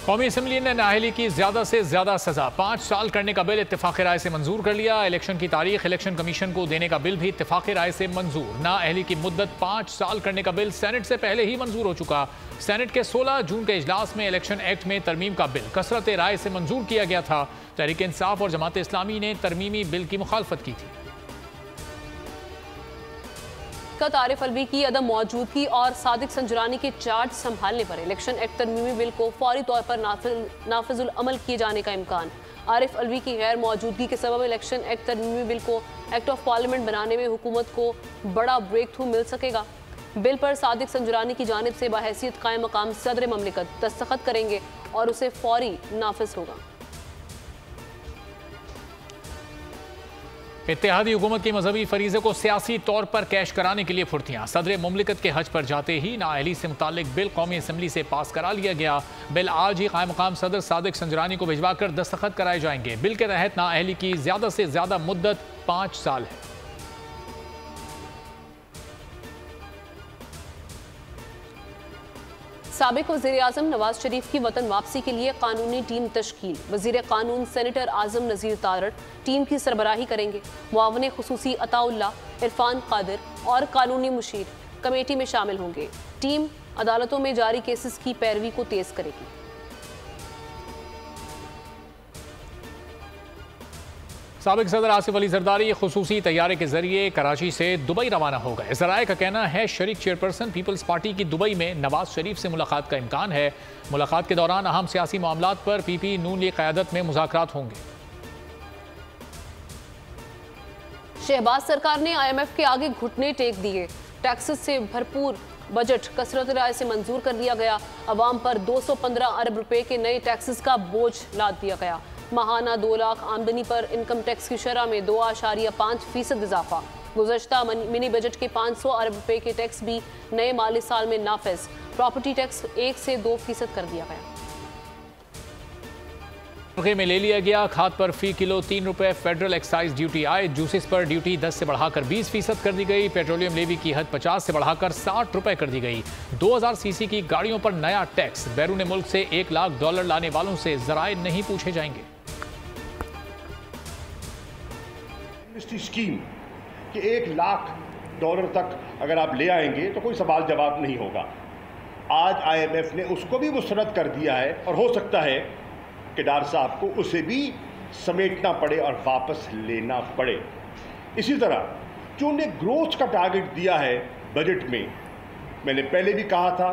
कौमी असम्बली ने नाअहली की ज्यादा से ज्यादा सजा 5 साल करने का बिल इत्तेफाक राय से मंजूर कर लिया। इलेक्शन की तारीख इलेक्शन कमीशन को देने का बिल भी इत्तेफाक राय से मंजूर। नाअहली की मुद्दत 5 साल करने का बिल सेनेट से पहले ही मंजूर हो चुका। सेनेट के 16 जून के इजलास में इलेक्शन एक्ट में तरमीम का बिल कसरत राय से मंजूर किया गया था। तहरीक इंसाफ और जमात इस्लामी ने तरमीमी बिल की मुखालफत की थी। आरिफ अलवी की अदम मौजूदगी और सादिक संजरानी के चार्ज संभालने पर इलेक्शन एक्ट तरमीमी बिल को फौरी तौर पर नाफिजुल अमल किए जाने का इम्कान। आरिफ अलवी की गैर मौजूदगी के सबब इलेक्शन एक्ट तरमीमी बिल को एक्ट ऑफ पार्लियामेंट बनाने में हुकूमत को बड़ा ब्रेक थ्रू मिल सकेगा। बिल पर सादिक संजरानी की जानिब से बहैसियत कायम मकाम सदर ममलिकत दस्तखत करेंगे और उसे फौरी नाफिज होगा। इत्तेहादी हुकूमत की मजहबी फरीजे को सियासी तौर पर कैश कराने के लिए फुर्तियां। सदर मुमलिकत के हज पर जाते ही नाअहली से मुतालिक बिल कौमी असम्बली से पास करा लिया गया। बिल आज ही कायम मकाम सदर सादिक संजरानी को भिजवाकर दस्तखत कराए जाएंगे। बिल के तहत नाअहली की ज्यादा से ज्यादा मुद्दत 5 साल है। साबिक वज़ीर आज़म नवाज शरीफ की वतन वापसी के लिए कानूनी टीम तश्कील। वज़ीर कानून सेनेटर आज़म नज़ीर तारड़ टीम की सरबराही करेंगे। मुआवने खुसूसी अताउल्ला, इरफान कादिर और कानूनी मुशीर कमेटी में शामिल होंगे। टीम अदालतों में जारी केसेस की पैरवी को तेज करेगी। साबिक सदर आसिफ अली जरदारी खुसूसी तैयारे के जरिए कराची से दुबई रवाना हो गए। ज़राए का कहना है शरीक चेयरपर्सन पीपल्स पार्टी की दुबई में नवाज शरीफ से मुलाकात का इम्कान है। मुलाकात के दौरान अहम सियासी मामलात पर पीपी नून लीग क़यादत में मुज़ाकरात होंगे। शहबाज सरकार ने IMF के आगे घुटने टेक दिए। टैक्सेस से भरपूर बजट कसरत राय से मंजूर कर लिया गया। अवाम पर 215 अरब रुपए के नए टैक्सेस का बोझ लाद दिया गया। माहाना 2 लाख आमदनी पर इनकम टैक्स की शरह में 2.5% इजाफा। गुज़श्ता मिनी बजट के 500 अरब रुपए के टैक्स भी नए माली साल में नाफिज। प्रॉपर्टी टैक्स 1 से 2% कर दिया गया। में ले लिया गया। खाद पर फी किलो 3 रुपए फेडरल एक्साइज ड्यूटी आए। जूसेस पर ड्यूटी 10 से बढ़ाकर 20% कर दी गई। पेट्रोलियम लेवी की हद 50 से बढ़ाकर 60 रुपए कर दी गई। 2000 सीसी की गाड़ियों पर नया टैक्स। बैरून मुल्क से $1 लाख लाने वालों से ज़राए नहीं पूछे जाएंगे। स्कीम कि $1 लाख तक अगर आप ले आएंगे तो कोई सवाल जवाब नहीं होगा। आज IMF ने उसको भी मुस्तरद कर दिया है और हो सकता है कि डार साहब को उसे भी समेटना पड़े और वापस लेना पड़े। इसी तरह जो उन्हें ग्रोथ का टारगेट दिया है बजट में, मैंने पहले भी कहा था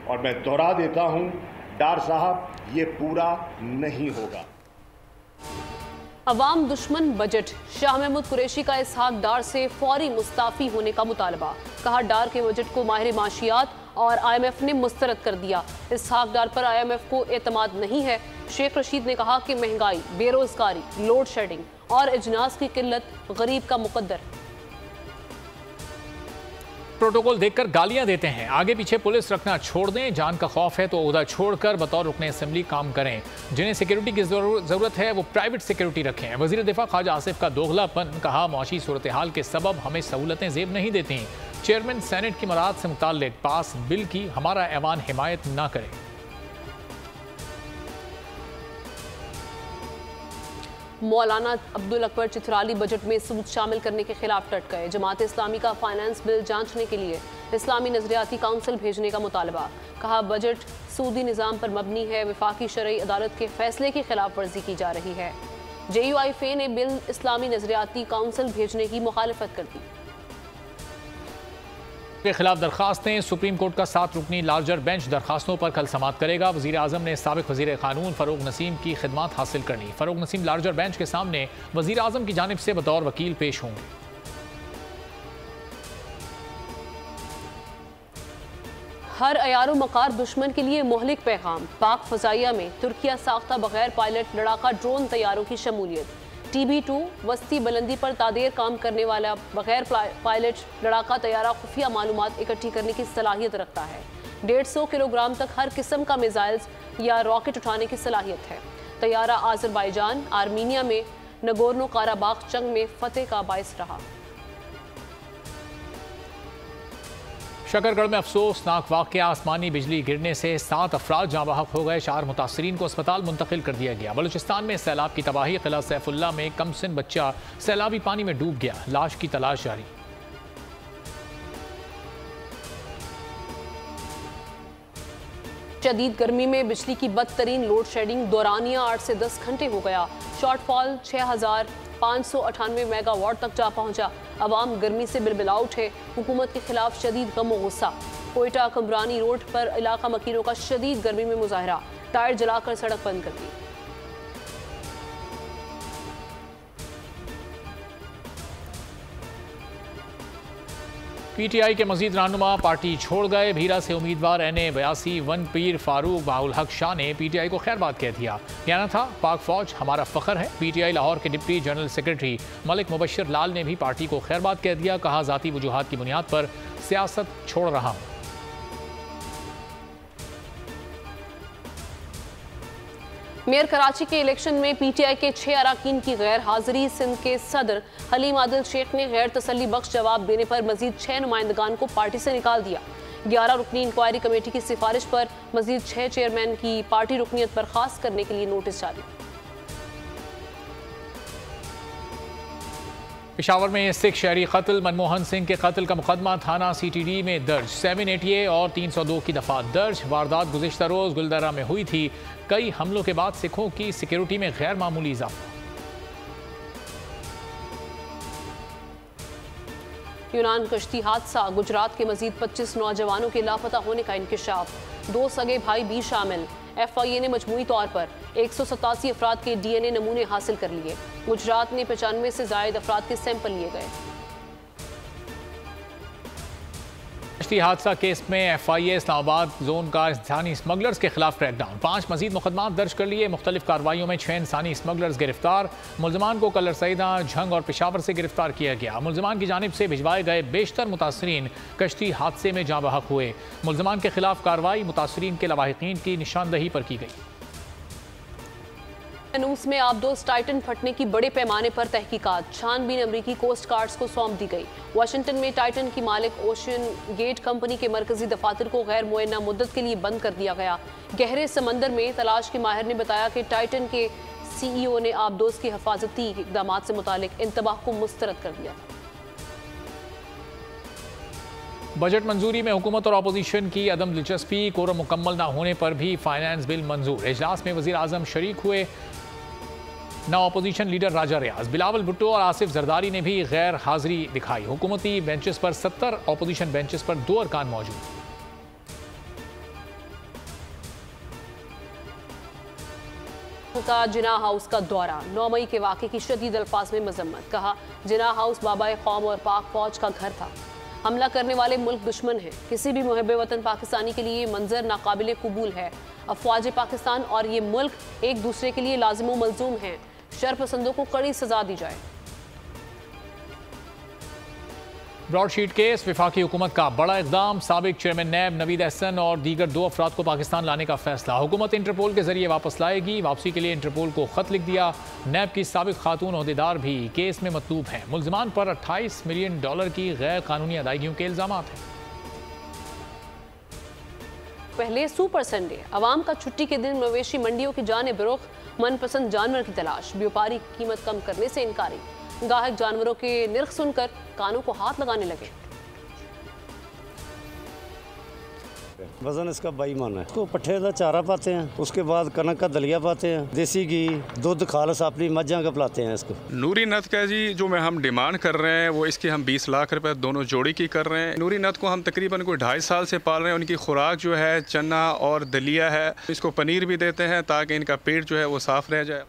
और मैं दोहरा देता हूं, डार साहब ये पूरा नहीं होगा। अवाम दुश्मन बजट। शाह महमूद कुरैशी का इसहाक डार से फौरी मुस्ताफी होने का मुतालबा। कहा डार के बजट को माहिर माशियात और IMF ने मुस्तरद कर दिया। इसहाक डार पर IMF को एतमाद नहीं है। शेख रशीद ने कहा कि महंगाई, बेरोजगारी, लोड शेडिंग और इजनास की किल्लत गरीब का मुकद्दर। प्रोटोकॉल देखकर गालियां देते हैं। आगे पीछे पुलिस रखना छोड़ दें। जान का खौफ है तो ओहदा छोड़कर बतौर रुकने असेंबली काम करें। जिन्हें सिक्योरिटी की जरूरत है वो प्राइवेट सिक्योरिटी रखें। वजीर दिफा ख्वाजा आसिफ का दोगलापन। कहा मौशी सूरत हाल के सबब हमें सहूलतें जेब नहीं देती। चेयरमैन सेनेट की मराद से मुताल्लिक पास बिल की हमारा ऐवान हिमायत ना करे। मौलाना अब्दुल अकबर चिथराली बजट में सूद शामिल करने के खिलाफ डट गए। जमात इस्लामी का फाइनेंस बिल जांचने के लिए इस्लामी नजरियाती काउंसिल भेजने का मुतालबा। कहा बजट सूदी निज़ाम पर मबनी है। वफाकी शरई अदालत के फैसले की खिलाफ वर्जी की जा रही है। JUIF ने बिल इस्लामी नजरियाती काउंसिल भेजने की मुखालफत कर दी। के खिलाफ दरखास्तें। सुप्रीम कोर्ट का 7 रुकनी लार्जर बेंच दरखास्तों पर कल समाअत करेगा। वज़ीर आज़म ने साबिक वज़ीर कानून फ़रूग नसीम की खिदमात हासिल करनी। फ़रूग नसीम लार्जर बेंच के सामने वज़ीर आज़म की जानिब से बतौर वकील पेश होंगे। हर अयारो मकार दुश्मन के लिए मोहलिक पैगाम। पाक फ़ज़ाइया में तुर्किया साख्ता बगैर पायलट लड़ाका ड्रोन तैयारों की शमूलियत। TB2 वस्ती बुलंदी पर तादेर काम करने वाला बगैर पायलट लड़ाका तैयारा खुफिया मालूमात इकट्ठी करने की सलाहियत रखता है। 150 किलोग्राम तक हर किस्म का मिसाइल्स या रॉकेट उठाने की सलाहियत है। तैयारा आज़रबाईजान आर्मीनिया में नगोर्नो काराबाख जंग में फतेह का बाइस रहा। शकरगढ़ में अफसोसनाक वाकया, आसमानी बिजली गिरने से 7 अफराद जाँ बहक हो गए। 4 मुतासरीन को अस्पताल मुंतकिल कर दिया गया। बलूचिस्तान में सैलाब की तबाही, किला सैफुल्ला में कमसिन बच्चा सैलाबी पानी में डूब गया, लाश की तलाश जारी। शदीद गर्मी में बिजली की बदतरीन लोड शेडिंग, दौरानिया 8 से 10 घंटे हो गया। शॉर्टफॉल 6598 मेगावाट तक जा पहुंचा। अवाम गर्मी से बिलबिला उठे। हुकूमत के खिलाफ शदीद गम और गुस्सा। कोयटा कमरानी रोड पर इलाका मकीनों का शदीद गर्मी में मुजाहरा, टायर जलाकर सड़क बंद कर दी। पीटीआई के मजीद रहनुमा पार्टी छोड़ गए। भीरा से उम्मीदवार NA82 वन पीर फारूक बाउल हक शाह ने पीटीआई को खैरबाद कह दिया। कहना था पाक फौज हमारा फख्र है। पीटीआई लाहौर के deputy general secretary Malik Mubashar Lal ने भी पार्टी को खैरबाद कह दिया। कहा जाती वजूहात की बुनियाद पर सियासत छोड़ रहा हूं। मेयर कराची के इलेक्शन में पीटीआई के 6 अरकान की गैर हाजिरी। सिंध के सदर हलीम आदिल शेख ने गैर तसल्ली बख्श जवाब देने पर मजीद 6 नुमाइंदगान को पार्टी से निकाल दिया। 11 रुकनी इंक्वायरी कमेटी की सिफारिश पर मजीद 6 चेयरमैन की पार्टी रुकनीत बर्खास्त करने के लिए नोटिस जारी। पेशावर में सिख शहरी कत्ल, मनमोहन सिंह के कत्ल का मुकदमा थाना CTD में दर्ज। 780A और 302 की दफा दर्ज। वारदात गुज़िश्ता रोज गुलदरा में हुई थी। कई हमलों के बाद सिखों की सिक्योरिटी में गैर मामूली इजाफा। यूनान कश्ती हादसा, गुजरात के मजीद 25 नौजवानों के लापता होने का इंकिशाफ। 2 सगे भाई भी शामिल। FIA ने मजमूई तौर पर 187 अफराद के DNA नमूने हासिल कर लिए। गुजरात में 95 से जायद अफराद के सैंपल लिए गए। कश्ती हादसा केस में FIA इस्लामाबाद जोन का इंसानी स्मगलर्स के खिलाफ क्रैकडाउन। 5 मजीद मुकदमात दर्ज कर लिए। मुख्तलिफ कार्रवाइयों में 6 इंसानी स्मगलर्स गिरफ्तार। मुलजमान को कलर सईदा, झंग और पेशावर से गिरफ्तार किया गया। मुलजमान की जानिब से भिजवाए गए बेशतर मुतासरीन कश्ती हादसे में जाँ बहक हुए। मुलजमान के खिलाफ कार्रवाई, मुतासरीन के लवाहिकीन की निशानदही पर की गई। न्यूज़ में आबदोस टाइटन फटने की बड़े पैमाने पर तहकीकात, छानबीन अमरीकी कोस्ट गार्ड्स को सौंप दी गई। वाशिंगटन में टाइटन की मालिक ओशन गेट कंपनी के मरकजी दफातर को गैर मुअय्यना मुद्दत के लिए बंद कर दिया गया। गहरे समंदर में तलाश के माहिर ने बताया कि टाइटन के CEO ने आबदोस की हिफाजती इकदाम से मुतालिक इंतबाह को मुस्तरद कर दिया। बजट मंजूरी में हुकूमत और अपोजिशन की अदम दिलचस्पी, कोरम मुकम्मल न होने पर भी फाइनेंस बिल मंजूर। इजलास में वज़ीर आज़म शरीक हुए। ना अपोजिशन लीडर राजा रियाज, बिलावल भुट्टो और आसिफ जरदारी ने भी गैर हाजिरी दिखाई। हुकूमती बेंचेस पर 70, अपोजिशन बेंचेस पर 2 अरकान मौजूद। का जिना हाउस का दौरा, 9 मई के वाक़े की शदीद अल्फाज में मजम्मत। कहा जिना हाउस बाबाए कौम और पाक फौज का घर था। हमला करने वाले मुल्क दुश्मन हैं। किसी भी मुहब्बे वतन पाकिस्तानी के लिए मंजर नाकाबिले कबूल है। अफवाज पाकिस्तान और ये मुल्क एक दूसरे के लिए लाजिम मलजूम हैं। शरपसंदों को कड़ी सजा दी जाए। ब्रॉडशीट केस, वफाकी हुकूमत का बड़ा इकदाम। साबिक चेयरमैन नैब नवीद अहसन और दीगर 2 अफराद को पाकिस्तान लाने का फैसला। हुकूमत इंटरपोल के जरिए वापस लाएगी। वापसी के लिए इंटरपोल को खत लिख दिया। नैब की साबिक खातून ओहदेदार भी केस में मतलूब हैं। मुलजमान पर $28 मिलियन की गैर कानूनी अदायगियों के इल्जाम हैं। पहले सुपर संडे, अवाम का छुट्टी के दिन मवेशी मंडियों की जाने बरुख, मनपसंद जानवर की तलाश। व्यापारी कीमत कम करने से इनकारी। गाहक जानवरों के निर्ख सुनकर कानों को हाथ लगाने लगे। वजन इसका 22 मन है। तो पट्ठे का चारा पाते हैं, उसके बाद कनक का दलिया पाते हैं, देसी घी, दूध खालस अपनी मज्जा का पिलाते हैं इसको। नूरी नथ का जी जो हम डिमांड कर रहे हैं वो इसकी हम 20 लाख रुपए दोनों जोड़ी की कर रहे हैं। नूरी नथ को हम तकरीबन कोई 2.5 साल से पाल रहे हैं। उनकी खुराक जो है चना और दलिया है। इसको पनीर भी देते हैं ताकि इनका पेट जो है वो साफ रह जाए।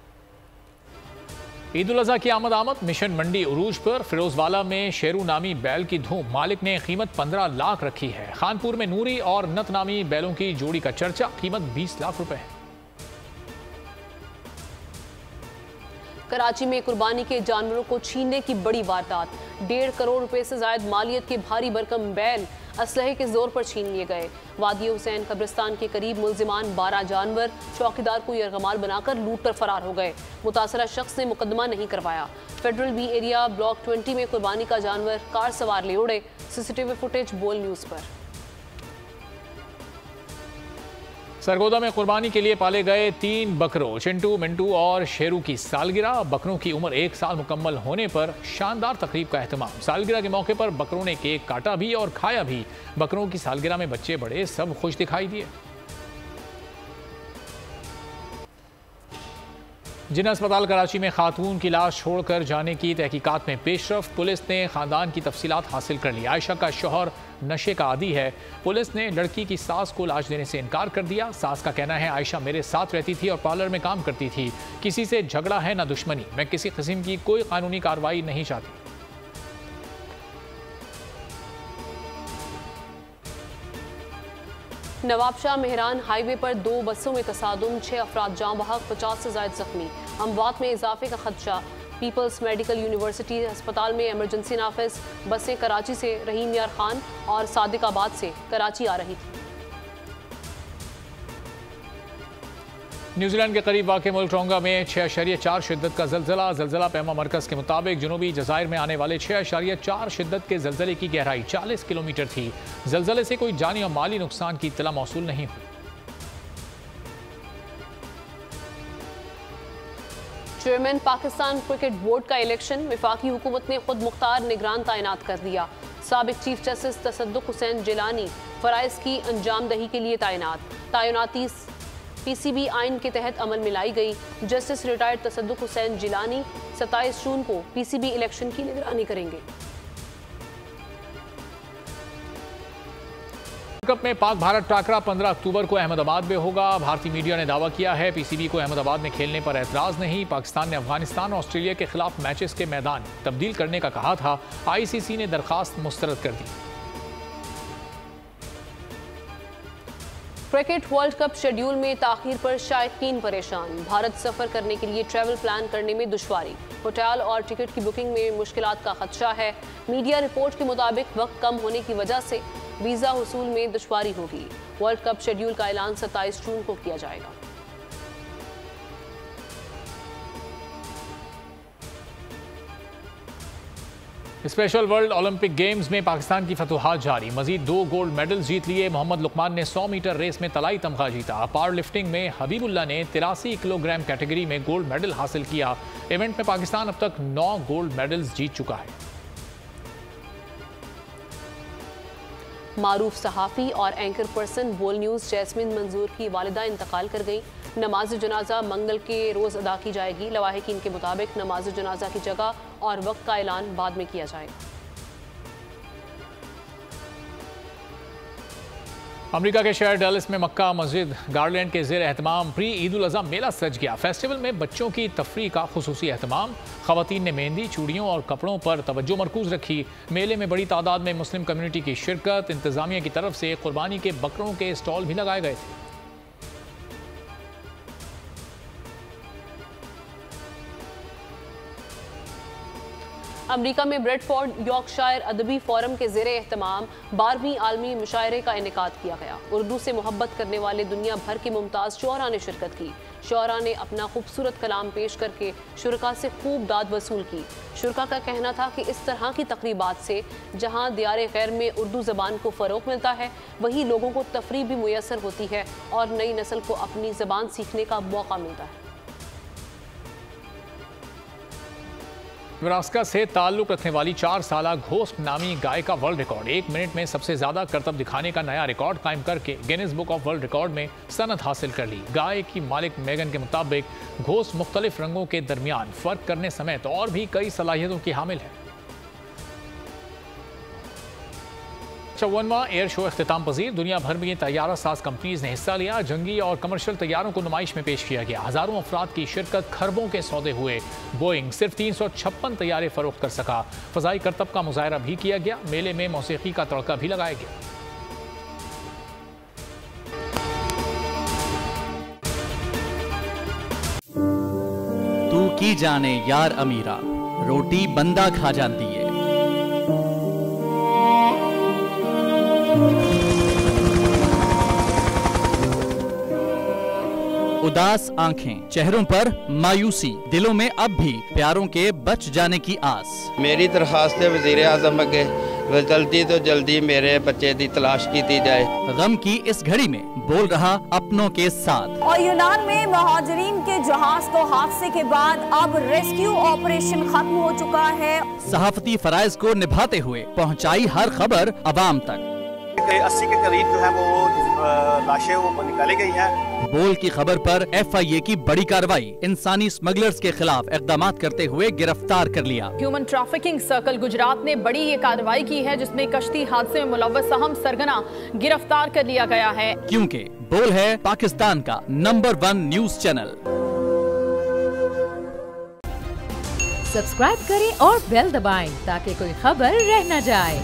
ईद उल अज़हा की आमद मिशन मंडी उरूज पर। फिरोजवाला में शेरू नामी बैल की धूम, मालिक ने कीमत 15 लाख रखी है। खानपुर में नूरी और नत नामी बैलों की जोड़ी का चर्चा, कीमत 20 लाख रुपए है। कराची में कुर्बानी के जानवरों को छीनने की बड़ी वारदात, 1.5 करोड़ रुपए से जायद मालियत के भारी भरकम बैल असलहे के जोर पर छीन लिए गए। वादी हुसैन कब्रिस्तान के करीब मुलजिमान 12 जानवर चौकीदार को यरगमाल बनाकर लूट कर फरार हो गए। मुतासरा शख्स ने मुकदमा नहीं करवाया। फेडरल बी एरिया ब्लॉक 20 में कुर्बानी का जानवर कार सवार ले उड़े। CCTV फुटेज बोल न्यूज़ पर। सरगोदा में कुर्बानी के लिए पाले गए 3 बकरों चिंटू, मिंटू और शेरू की सालगिरह। बकरों की उम्र 1 साल मुकम्मल होने पर शानदार तकरीब का एहतमाम। सालगिरह के मौके पर बकरों ने केक काटा भी और खाया भी। बकरों की सालगिरह में बच्चे बड़े सब खुश दिखाई दिए। जिना अस्पताल कराची में खातून की लाश छोड़कर जाने की तहकीकात में पेशरफ। पुलिस ने खानदान की तफसीलात हासिल कर ली। आयशा का शौहर नशे का आदी है। पुलिस ने लड़की की सास को लाश देने से इनकार कर दिया। सास का कहना है आयशा मेरे साथ रहती थी और पार्लर में काम करती थी, किसी से झगड़ा है ना दुश्मनी, मैं किसी किस्म की कोई कानूनी कार्रवाई नहीं चाहती। नवाबशाह मेहरान हाईवे पर 2 बसों में तसादुम, 6 अफराद जाँ बहक, 50 से ज़ायद जख्मी। अमवात में इजाफे का खदशा। पीपल्स मेडिकल यूनिवर्सिटी अस्पताल में इमरजेंसी नाफिज। बसें कराची से रहीम यार खान और सादिकाबाद से कराची आ रही थी। न्यूजीलैंड के करीब वाक़ मुल्क टोंगा में 6.4 शिद्दत का ज़लज़ला पैमा मरकज़ के मुताबिक जनूबी जज़ायर में आने वाले 6.4 शिद्दत के ज़लज़ले की गहराई 40 किलोमीटर थी। ज़लज़ले से कोई जानी और माली नुकसान की इत्तला मौसूल नहीं हुई। चेयरमैन पाकिस्तान क्रिकेट बोर्ड का इलेक्शन। वफाकी हुकूमत ने खुद मुख्तार निगरान तैनात कर दिया। साबिक चीफ जस्टिस तसद्दुक हुसैन जिलानी फ़राइज़ की अंजामदही के लिए तैनाती पीसीबी आइन के तहत अमल में लाई गई। जस्टिस रिटायर्ड तसद्दुक हुसैन जिलानी 27 जून को पीसीबी इलेक्शन की निगरानी करेंगे। कप में पाक भारत टाकरा 15 अक्टूबर को अहमदाबाद में होगा। भारतीय मीडिया ने दावा किया है पीसीबी को अहमदाबाद में खेलने पर एतराज नहीं। पाकिस्तान ने अफगानिस्तान और ऑस्ट्रेलिया के खिलाफ मैचेस के मैदान तब्दील करने का कहा था। आईसीसी ने दरखास्त मुस्तरद कर दी। क्रिकेट वर्ल्ड कप शेड्यूल में ताखीर पर शायकीन परेशान। भारत सफर करने के लिए ट्रैवल प्लान करने में दुश्वारी। होटल और टिकट की बुकिंग में मुश्किलात का खदशा है। मीडिया रिपोर्ट के मुताबिक वक्त कम होने की वजह से वीज़ा हुसूल में दुश्वारी होगी। वर्ल्ड कप शेड्यूल का ऐलान 27 जून को किया जाएगा। स्पेशल वर्ल्ड ओलंपिक गेम्स में पाकिस्तान की फतुहात जारी। मजीद 2 गोल्ड मेडल्स जीत लिए। मोहम्मद लुकमान ने 100 मीटर रेस में तलाई तमगा जीता। पावर लिफ्टिंग में हबीबुल्ला ने 83 किलोग्राम कैटेगरी में गोल्ड मेडल हासिल किया। इवेंट में पाकिस्तान अब तक 9 गोल्ड मेडल्स जीत चुका है। मारूफ सहाफ़ी और एंकर पर्सन बोल न्यूज़ जैस्मिन मंजूर की वालिदा इंतकाल कर गई। नमाज जनाजा मंगल के रोज़ अदा की जाएगी। लवाहिकीन के मुताबिक नमाज जनाजा की जगह और वक्त का ऐलान बाद में किया जाएगा। अमेरिका के शहर डैलस में मक्का मस्जिद गार्लैंड के ज़ेर एहतमाम प्री ईद उल अज़हा मेला सज गया। फेस्टिवल में बच्चों की तफरीह का खुसूसी एहतमाम। ख़वातीन ने मेहंदी, चूड़ियों और कपड़ों पर तवज्जो मरकूज़ रखी। मेले में बड़ी तादाद में मुस्लिम कम्युनिटी की शिरकत। इंतज़ामिया की तरफ से कुर्बानी के बकरों के स्टॉल भी लगाए गए थे। अमेरिका में ब्रेडफोर्ड यॉर्कशायर अदबी फोरम के ज़ेरे एहतमाम 12वीं आलमी मुशायरे का इनेकाद किया गया। उर्दू से मोहब्बत करने वाले दुनिया भर के मुमताज़ शुअरा ने शिरकत की। शुअरा ने अपना खूबसूरत कलाम पेश करके शुरका से खूब दाद वसूल की। शुरका का कहना था कि इस तरह की तकरीबात से जहाँ दियारे गैर में उर्दू ज़बान को फ़रोग़ मिलता है, वहीं लोगों को तफरीह भी मुयसर होती है और नई नस्ल को अपनी ज़बान सीखने का मौका मिलता है। नेब्रास्का से ताल्लुक रखने वाली 4 साला घोस्ट नामी गाय का वर्ल्ड रिकॉर्ड। 1 मिनट में सबसे ज्यादा करतब दिखाने का नया रिकॉर्ड कायम करके Guinness book of world record में सनद हासिल कर ली। गाय की मालिक मेगन के मुताबिक घोस्ट मुख्तलिफ रंगों के दरमियान फर्क करने समेत और भी कई सलाहियतों की हामिल है। 54वां एयर शो अख्तिताम पजीर। दुनिया भर में तैयारा साज कंपनीज ने हिस्सा लिया। जंगी और कमर्शियल तैयारों को नुमाइश में पेश किया गया। हजारों अफराद की शिरकत, खरबों के सौदे हुए। बोइंग सिर्फ 356 तैयारे फरोख्त कर सका। फजाई करतब का मुजाहरा भी किया गया। मेले में मौसीकी का तड़का भी लगाया गया। तू की जाने यार अमीरा, रोटी बंदा खा जाती है। उदास आंखें, चेहरों पर मायूसी, दिलों में अब भी प्यारों के बच जाने की आस। मेरी दरखास्त है वज़ीर आज़म अगे जल्दी तो जल्दी मेरे बच्चे की तलाश की जाए। गम की इस घड़ी में बोल रहा अपनों के साथ। और यूनान में महाजरीन के जहाज को हादसे के बाद अब रेस्क्यू ऑपरेशन खत्म हो चुका है। सहाफती फराइज को निभाते हुए पहुंचाई हर खबर अवाम तक। 80 के करीब जो है वो लाशें वो निकाली गई हैं। बोल की खबर पर FIA की बड़ी कार्रवाई, इंसानी स्मगलर्स के खिलाफ इकदाम करते हुए गिरफ्तार कर लिया। ह्यूमन ट्रैफिकिंग सर्कल गुजरात ने बड़ी ये कार्रवाई की है, जिसमें कश्ती हादसे में मुलव्वस अहम सरगना गिरफ्तार कर लिया गया है। क्योंकि बोल है पाकिस्तान का नंबर 1 न्यूज चैनल। सब्सक्राइब करें और बेल दबाएं ताकि कोई खबर रह न जाए।